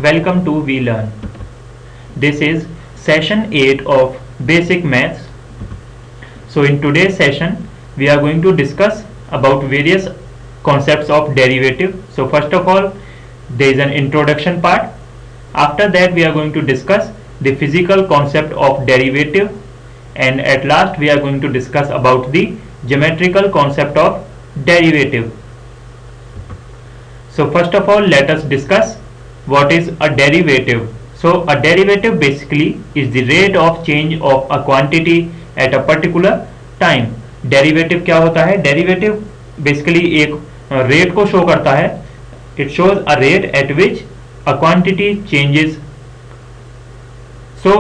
Welcome to We Learn. This is session 8 of Basic Maths. So in today's session we are going to discuss about various concepts of derivative. So first of all there is an introduction part. After that we are going to discuss the physical concept of derivative, and at last we are going to discuss about the geometrical concept of derivative. So first of all let us discuss what is a derivative. So a derivative basically is the rate of change of a quantity at a particular time. Derivative क्या होता है? Derivative basically एक rate को show करता है. It shows a rate at which a quantity changes. So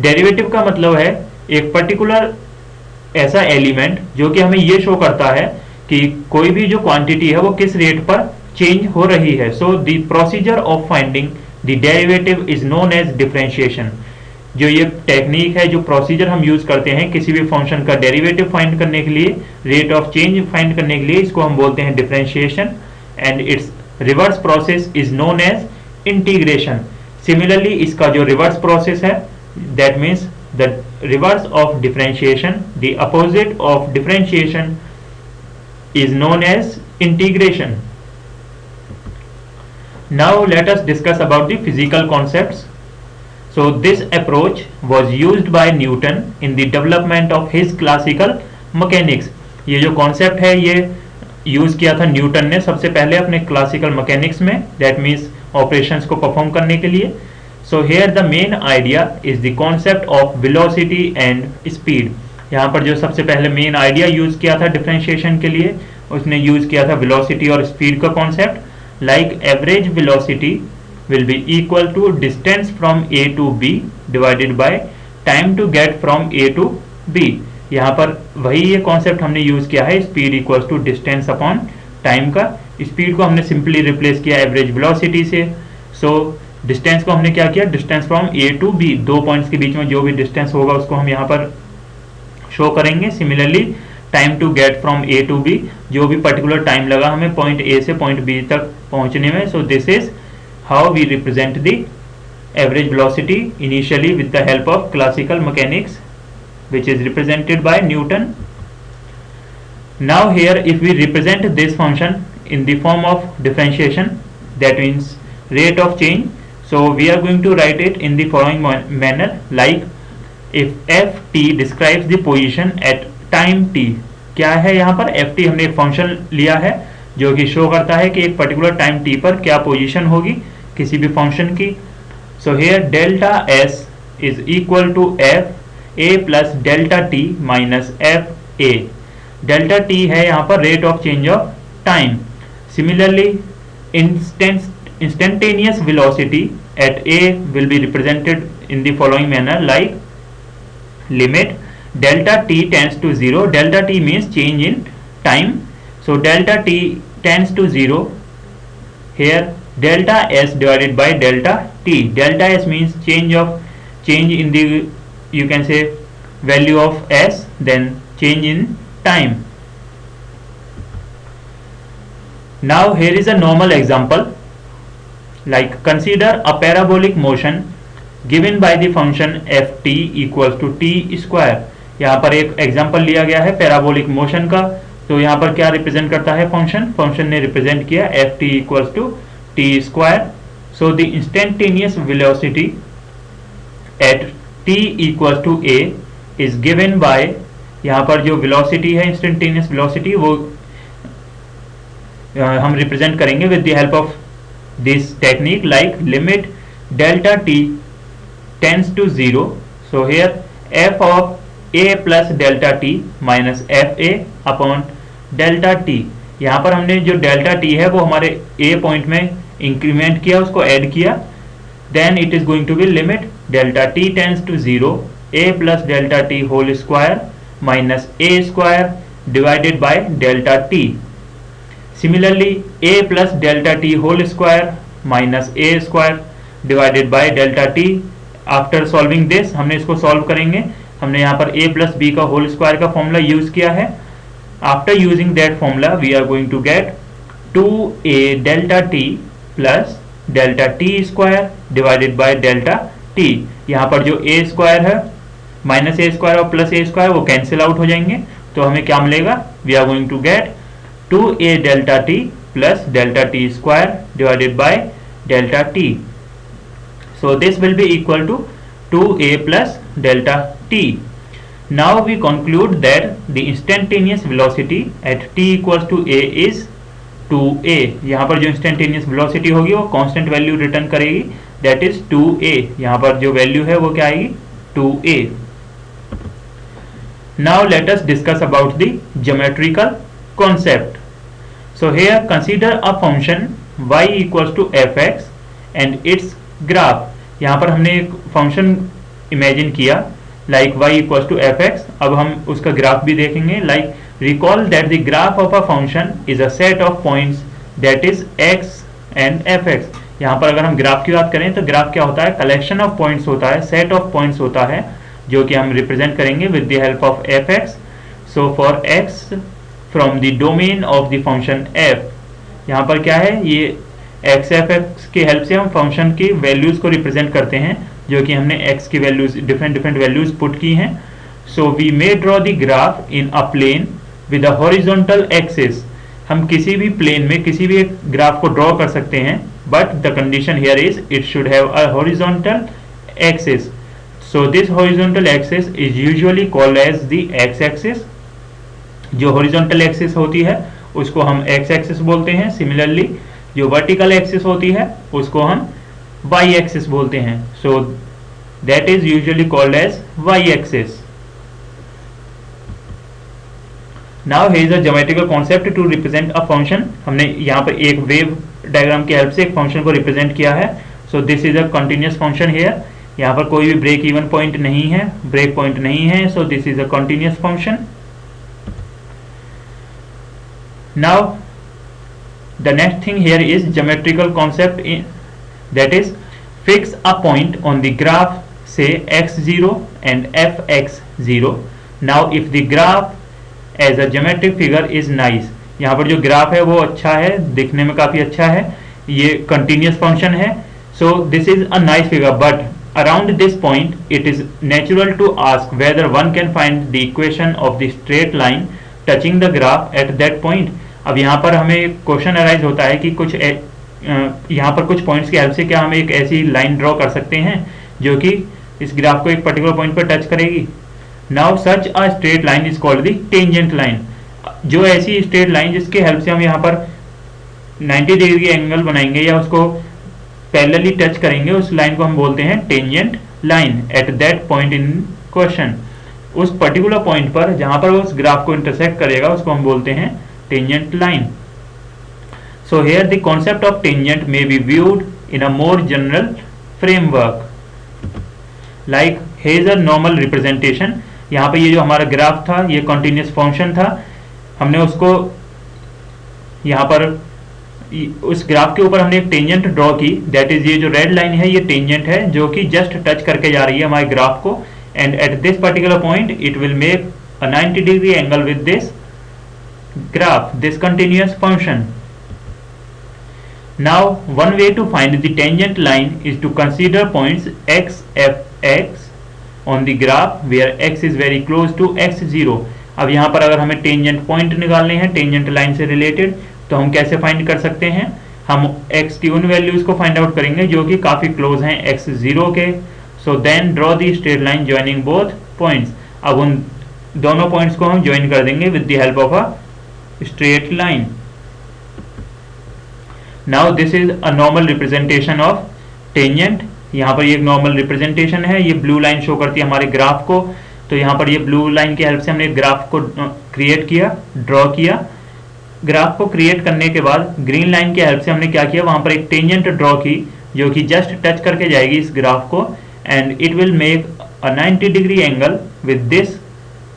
derivative का मतलब है एक particular ऐसा एलिमेंट जो कि हमें ये शो करता है कि कोई भी जो क्वांटिटी है वो किस रेट पर चेंज हो रही है. So the procedure of finding the derivative is known as differentiation. जो ये टेक्निक है, जो प्रोसीजर हम यूज करते हैं किसी भी फंक्शन का डेरिवेटिव फाइंड करने के लिए, रेट ऑफ चेंज फाइंड करने के लिए, इसको हम बोलते हैं differentiation, and its reverse process is known as integration. Similarly इसका जो रिवर्स प्रोसेस है that means the reverse of differentiation, the opposite of differentiation is known as integration. Now let us discuss about the physical concepts. So this approach was used by Newton in the development of his classical mechanics. ये जो concept है ये use किया था Newton ने सबसे पहले अपने क्लासिकल मैकेनिक्स में, that means operations को perform करने के लिए. So here the main idea is the concept of velocity and speed. यहाँ पर जो सबसे पहले मेन आइडिया यूज किया था डिफरेंशिएशन के लिए, उसने यूज किया था वेलोसिटी और स्पीड का concept. Like average velocity will be equal to distance from A to B divided by time to get from A to B. यहाँ पर वही ये कॉन्सेप्ट हमने यूज किया है, speed equals to distance upon time का. Speed को हमने सिंपली रिप्लेस किया एवरेज वेलोसिटी से. सो डिस्टेंस को हमने क्या किया, distance from A to B, दो पॉइंट्स के बीच में जो भी डिस्टेंस होगा उसको हम यहाँ पर शो करेंगे. Similarly time to get from A to B, जो भी पर्टिकुलर टाइम लगा हमें पॉइंट ए से पॉइंट बी तक पहुंचने में. So this is how we represent the average velocity initially with the help of classical mechanics which is represented by Newton. Now here if we represent this function in the form of differentiation, that means rate of change, so we are going to write it in the following manner, like if ft describes the position at time t. क्या है यहाँ पर, ft हमने एक function लिया है जो कि शो करता है कि एक पर्टिकुलर टाइम t पर क्या पोजीशन होगी किसी भी फंक्शन की. So here delta s is equal to f a plus delta t minus f a. Delta t है यहाँ पर rate of change of time. Similarly instantaneous velocity at a will be represented in the following manner, like limit delta t tends to 0. Delta t means change in time, so delta t tends to 0. Here delta s divided by delta t. Delta s means change in the, you can say, value of s, then change in time. Now here is a normal example, like consider a parabolic motion given by the function ft equals to t square. यहाँ पर एक example लिया गया है parabolic motion का. तो यहाँ पर क्या रिप्रेजेंट करता है फंक्शन ने रिप्रेजेंट किया ft equals to t square. So the instantaneous velocity at t equals to a is given by, यहाँ पर जो वेलोसिटी है इंस्टेंटेनियस वेलोसिटी वो हम रिप्रेजेंट करेंगे with the help of this technique, like limit delta t tends to 0. So here f of a plus delta t minus f a upon delta t. यहाँ पर हमने जो delta t है वो हमारे a पॉइंट में increment किया, उसको ऐड किया. Then it is going to be limit delta t tends to 0 a plus delta t whole square minus a square divided by delta t. Similarly a plus delta t whole square minus a square divided by delta t. After solving this, हमने इसको solve करेंगे. हमने यहाँ पर a plus b का whole square का formula use किया है. After using that formula we are going to get 2a delta t plus delta T square divided by delta T. यहाँ पर जो ए स्क्वायर है माइनस ए स्क्वायर और plus A square वो cancel out हो जाएंगे, तो हमें क्या मिलेगा, we are going to get 2a delta T plus delta T square divided by delta T. So this will be equal to 2a plus delta t. Now we conclude that the instantaneous velocity at t equals to a is 2a. यहाँ पर जो instantaneous velocity होगी वो constant value return करेगी, that is 2a. यहाँ पर जो value है वो क्या आएगी, 2a. Now let us discuss about the geometrical concept. So here consider a function y equals to fx and its graph. यहाँ पर हमने एक फंक्शन इमेजिन किया like y equals to F X. अब हम उसका ग्राफ भी देखेंगे। Like recall that the graph of a function is a set of points that is x and F X. यहाँ पर अगर हम ग्राफ की बात करें तो ग्राफ क्या होता है, कलेक्शन ऑफ पॉइंट्स होता है, सेट ऑफ पॉइंट्स होता है, जो कि हम रिप्रेजेंट करेंगे with the help of F x. So for x from the domain of the function f, यहाँ पर क्या है, ये एक्स एफ एक्स की हेल्प से हम फंक्शन की वैल्यूज को रिप्रेजेंट करते हैं, जो कि हमने x की वैल्यूज डिफरेंट वैल्यूज पुट की हैं। So we may draw the graph in a plane with a horizontal axis. हम किसी भी प्लेन में किसी भी एक ग्राफ को ड्रॉ कर सकते हैं, but the condition here is it should have a horizontal axis. So this horizontal axis is usually called as the X axis. जो हॉरिजॉन्टल एक्सिस होती है उसको हम एक्स एक्सिस बोलते हैं। सिमिलरली जो वर्टिकल एक्सिस होती है उसको हम वाई एक्सिस बोलते हैं। So that is usually called as Y axis. Now here is a geometrical concept to represent a function. हमने यहाँ पर एक वेव डायग्राम की हेल्प से एक फंक्शन को रिप्रेजेंट किया है। सो this is a continuous function here. यहाँ पर कोई भी ब्रेक इवन पॉइंट नहीं है, ब्रेक पॉइंट नहीं है। सो this is a continuous function. Now the next thing here is geometrical concept that is fix a point on the graph, say x0 and fx0. Now if the graph as a geometric figure is nice, यहाँ पर जो graph है वो अच्छा है, दिखने में काफी अच्छा है, ये continuous function है। So this is a nice figure, but around this point it is natural to ask whether one can find the equation of the straight line touching the graph at that point. अब यहाँ पर हमें question arise होता है कि कुछ यहाँ पर कुछ पॉइंट्स की हेल्प से क्या हम एक ऐसी लाइन ड्रॉ कर सकते हैं जो कि इस ग्राफ को एक पर्टिकुलर पॉइंट पर टच करेगी। Now such a straight line is called the tangent line. जो ऐसी स्ट्रेट लाइन जिसके हेल्प से हम यहाँ पर 90 डिग्री एंगल बनाएंगे या उसको पैरेलली टच करेंगे, उस लाइन को हम बोलते हैं tangent line at that point in question. उस पर्टिकुलर पॉइंट पर जहाँ पर वो उस ग्राफ को इंटरसेक्ट करेगा उसको हम बोलते हैं tangent line. So here the concept of tangent may be viewed in a more general framework. Like here is a normal representation. यहाँ पे ये जो हमारा ग्राफ था ये continuous function था, हमने उसको यहाँ पर उस ग्राफ के ऊपर हमने एक टेंजेंट ड्रॉ की, दैट इज ये जो रेड लाइन है ये टेंजेंट है जो कि जस्ट टच करके जा रही है हमारे ग्राफ को, and at this particular point it will make a 90 degree angle with this graph, this continuous function. Now one way to find the tangent line is to consider points x, f, x on the graph where x is very close to x0. अब यहाँ पर अगर हमें tangent point निकालने हैं tangent line से related, तो हम कैसे फाइंड कर सकते हैं, हम x की उन वैल्यूज को फाइंड आउट करेंगे जो कि काफी क्लोज हैं x0 के। So then draw the straight line joining both points. अब उन दोनों पॉइंट्स को हम ज्वाइन कर देंगे with the help of a straight line. Now this is a normal representation of tangent. यहाँ पर ये एक नॉर्मल रिप्रेजेंटेशन है, ये ब्लू लाइन शो करती है हमारे ग्राफ को। तो यहाँ पर ये ब्लू लाइन की हेल्प से हमने ग्राफ को क्रिएट किया, ड्रॉ किया। ग्राफ को क्रिएट करने के बाद ग्रीन लाइन की हेल्प से हमने क्या किया, वहाँ पर एक टेंजेंट ड्रॉ की जो कि जस्ट टच करके जाएगी इस ग्राफ को, and it will make a 90 degree angle with this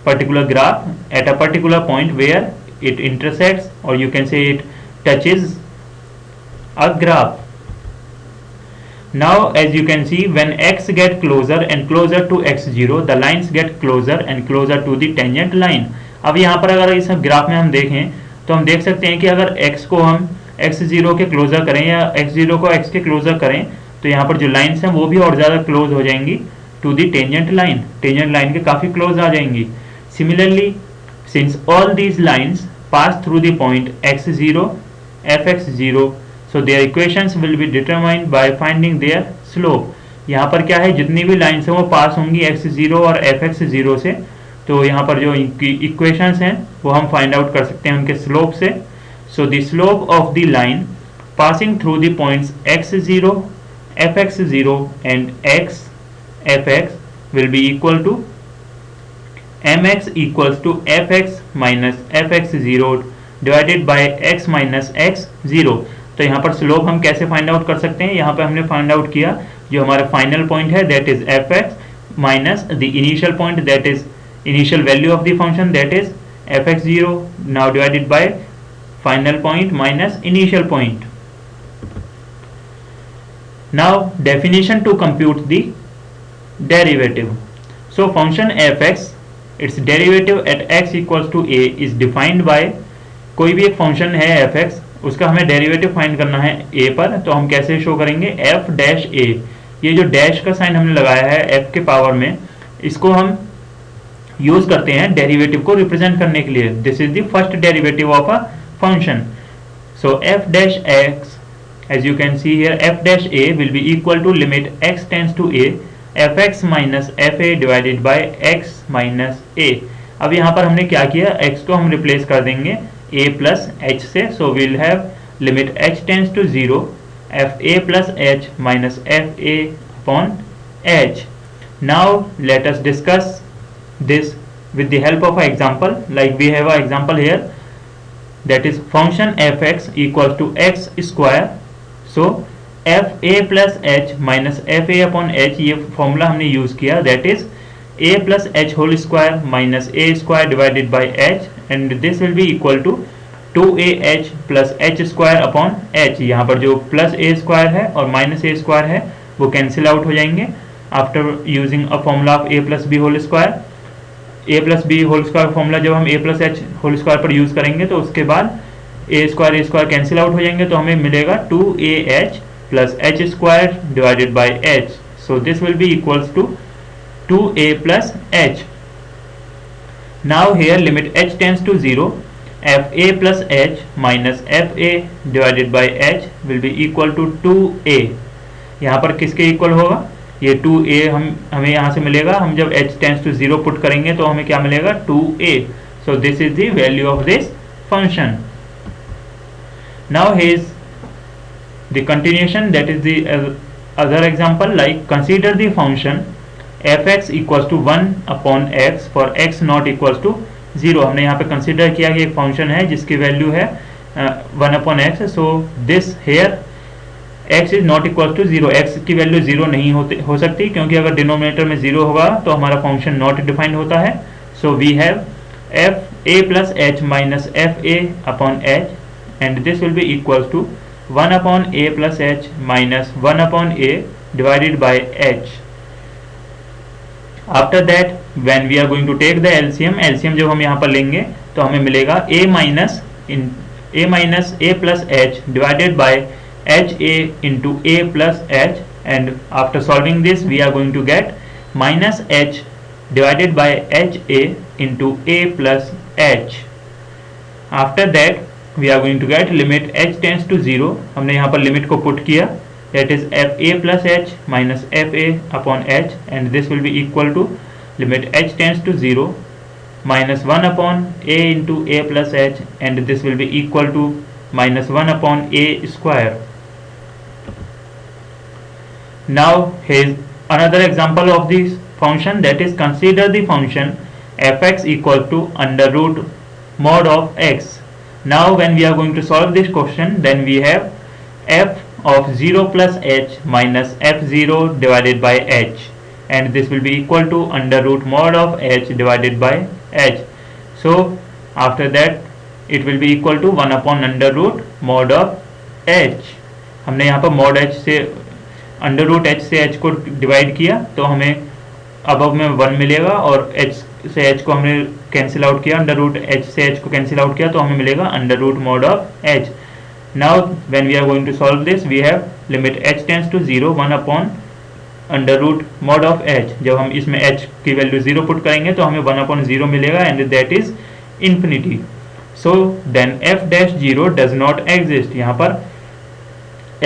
particular graph at a particular point where it intersects, or you can say it touches a graph. Now as you can see, when x get closer and closer to x0, the lines get closer and closer to the tangent line. अब यहाँ पर अगर इस graph में हम देखें तो हम देख सकते हैं कि अगर x को हम x0 के क्लोजर करें या x0 को x के क्लोजर करें तो यहाँ पर जो लाइन्स हैं वो भी और ज़्यादा क्लोज हो जाएंगी टू दी टेंजेंट लाइन के काफ़ी क्लोज आ जाएंगी. Similarly since all these lines pass through the point x0 fx0 so their equations will be determined by finding their slope. यहाँ पर क्या है, जितनी भी लाइन्स हैं वो पास होंगी x0 और fx0 से, तो यहाँ पर जो इक्वेशंस हैं वो हम फाइंड आउट कर सकते हैं उनके स्लोप से. So the slope of the line passing through the points x0 fx0 and x fx will be equal to mx equals to fx minus fx0 divided by x minus x0. तो यहाँ पर slope हम कैसे find out कर सकते हैं, यहाँ पे हमने फाइंड आउट किया जो हमारा फाइनल पॉइंट है that is fx minus the initial point that is initial value of the function that is fx0 now divided by final point minus initial point. Now definition to compute the derivative. So function fx, its derivative at x equals to a is defined by, कोई भी एक function है fx, उसका हमें derivative find करना है a पर, तो हम कैसे शो करेंगे f डैश a. ये जो डैश का साइन हमने लगाया है f के पावर में, इसको हम यूज करते हैं डेरिवेटिव को रिप्रेजेंट करने के लिए. This is the first derivative of a function. So f dash x, as you can see here, f dash a will be equal to limit x tends to a fx minus fa divided by x minus a. अब यहाँ पर हमने क्या किया, x को हम replace कर देंगे a plus h से. so we'll have limit h tends to 0 fa plus h minus fa upon h. Now let us discuss this with the help of an example. Like we have an example here, that is function fx equals to x square. So F A plus H minus F A upon H, ये formula हमने use किया that is A plus H whole square minus A square divided by H and this will be equal to 2ah plus H square upon H. यहाँ पर जो plus A square है और minus A square है वो cancel out हो जाएंगे after using a formula of A plus B whole square. A plus B whole square formula जब हम A plus H whole square पर यूज करेंगे तो उसके बाद ए स्क्वायर कैंसिल आउट हो जाएंगे, तो हमें मिलेगा 2ah plus H square divided by H. So this will be equals to 2a plus H. Now here limit h tends to 0 fa plus H minus fa divided by H will be equal to 2a. यहाँ पर किसके equal होगा, ये 2a हमें यहाँ से मिलेगा. हम जब h टेंड्स टू 0 पुट करेंगे तो हमें क्या मिलेगा 2a. So this is the value of this function. Now here is the continuation, that is the other example. Like consider the function fx equals to 1 upon x for x not equals to 0. हमने यहाँ पे consider किया कि एक function है जिसकी value है 1 upon x. So this here x is not equal to 0. x की वैल्यू 0 नहीं हो सकती क्योंकि अगर डिनोमिनेटर में 0 होगा तो हमारा फंक्शन नॉट डिफाइंड होता है. So we have f a plus H minus F A upon H and this will be equals to 1 upon a plus h minus 1 upon a divided by h. After that when we are going to take the LCM जब हम यहाँ पर लेंगे तो हमें मिलेगा a minus a plus h divided by h a into a plus h, and after solving this we are going to get minus h divided by h a into a plus h. After that we are going to get limit h tends to 0. हमने यहाँ पर limit को put किया that is f a plus h minus f a upon h and this will be equal to limit h tends to 0 minus 1 upon a into a plus h and this will be equal to minus 1 upon a square. Now here is another example of this function, that is consider the function fx equal to under root mod of x. Now when we are going to solve this question, then we have f of 0 plus h minus f0 divided by h and this will be equal to under root mod of h divided by h. So after that it will be equal to 1 upon under root mod of h. हमने यहाँ पर mod h से under root h से h को divide किया तो हमें अब में 1 मिलेगा और h से h को हमने कैंसिल आउट किया, अंडर रूट h से h को कैंसिल आउट किया तो हमें मिलेगा under root mod of h. Now when we are going to solve this, we have limit h tends to 0 1 upon under root mod of h. जब हम इसमें h की वैल्यू 0 पुट करेंगे तो हमें 1 अपॉन 0 मिलेगा and that is infinity. So then f dash 0 does not exist. यहाँ पर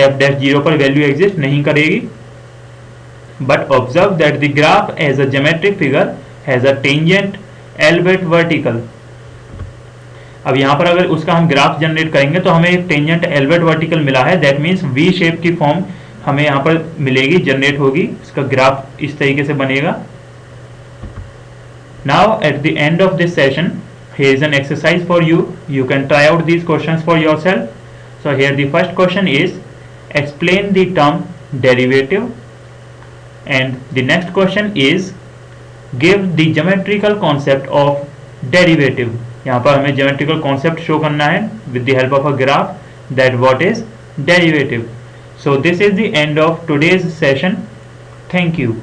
f डैश 0 पर वैल्यू एग्जिस्ट नहीं करेगी. But observe that the graph as a geometric figure has a tangent एल्वेट वर्टिकल. अब यहाँ पर अगर उसका हम ग्राफ जनरेट करेंगे तो हमें एक टेंजेंट एल्वेट वर्टिकल मिला है. दैट मीन्स वी शेप की फॉर्म हमें यहाँ पर मिलेगी, जनरेट होगी. इसका ग्राफ इस तरीके से बनेगा. Now at the end of this session here is an exercise for you. You can try out these questions for yourself. So here the first question is explain the term derivative, and the next question is give the geometrical concept of derivative. यहाँ पर हमें geometrical concept show करना है with the help of a graph that what is derivative. So this is the end of today's session. Thank you.